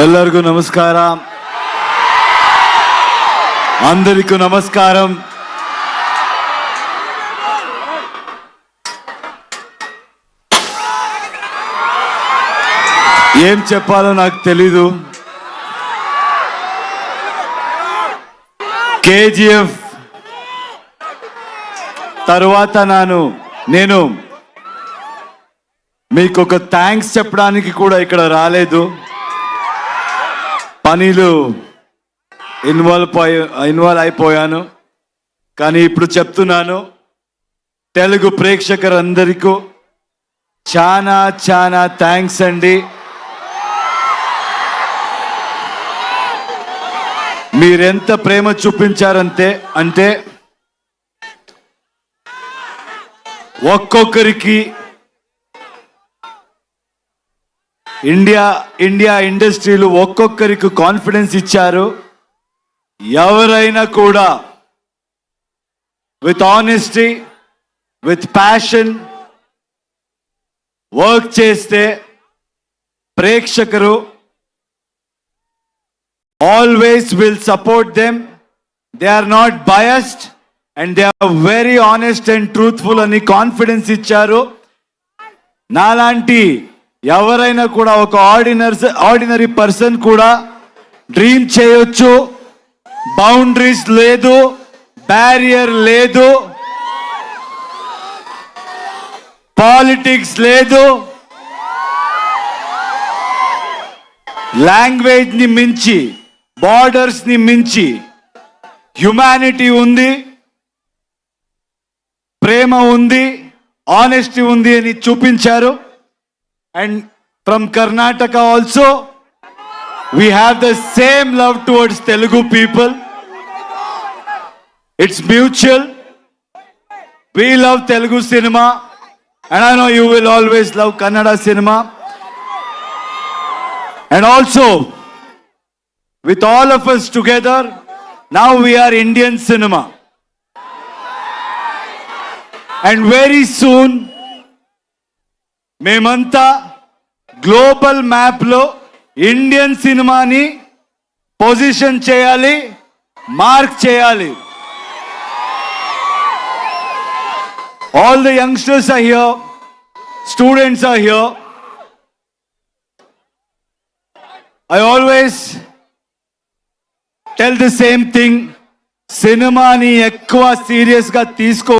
ಎಲ್ಲರಿಗೂ ನಮಸ್ಕಾರ. అందరికీ నమస్కారం. ఏం చెప్పాలో నాకు తెలీదు. కేజీఎఫ్ తర్వాత నేను మీకు ఒక థ్యాంక్స్ చెప్పడానికి కూడా ఇక్కడ రాలేదు. పనిలో ఇన్వాల్వ్ అయిపోయాను. కానీ ఇప్పుడు చెప్తున్నాను, తెలుగు ప్రేక్షకులందరికీ చాలా చాలా థ్యాంక్స్ అండి. మీరెంత ప్రేమ చూపించారంటే ఒక్కొక్కరికి ఇండియా ఇండస్ట్రీలో ఒక్కొక్కరికి కాన్ఫిడెన్స్ ఇచ్చారు. ఎవరైనా కూడా with honesty, with passion work చేస్తే ప్రేక్షకులు always will support them. They are not biased and they are very honest and truthful అని కాన్ఫిడెన్స్ ఇచ్చారు. నాలాంటి ఎవరైనా కూడా ఒక ఆర్డినరీ పర్సన్ కూడా డ్రీమ్ చేయొచ్చు. బౌండరీస్ లేదు, బ్యారియర్ లేదు, పాలిటిక్స్ లేదు, లాంగ్వేజ్ ని మించి, బార్డర్స్ ని మించి హ్యుమానిటీ ఉంది, ప్రేమ ఉంది, ఆనెస్టీ ఉంది అని చూపించారు. And from Karnataka also we have the same love towards Telugu people. It's mutual. We love Telugu cinema and I know you will always love Kannada cinema. And also with all of us together, now we are Indian cinema. And very soon మేమంతా global map లో Indian సినిమాని position చేయాలి, mark చేయాలి. All the youngsters are here, students are here. I always tell the same thing. సినిమాని ఎక్కువ serious గా తీసుకో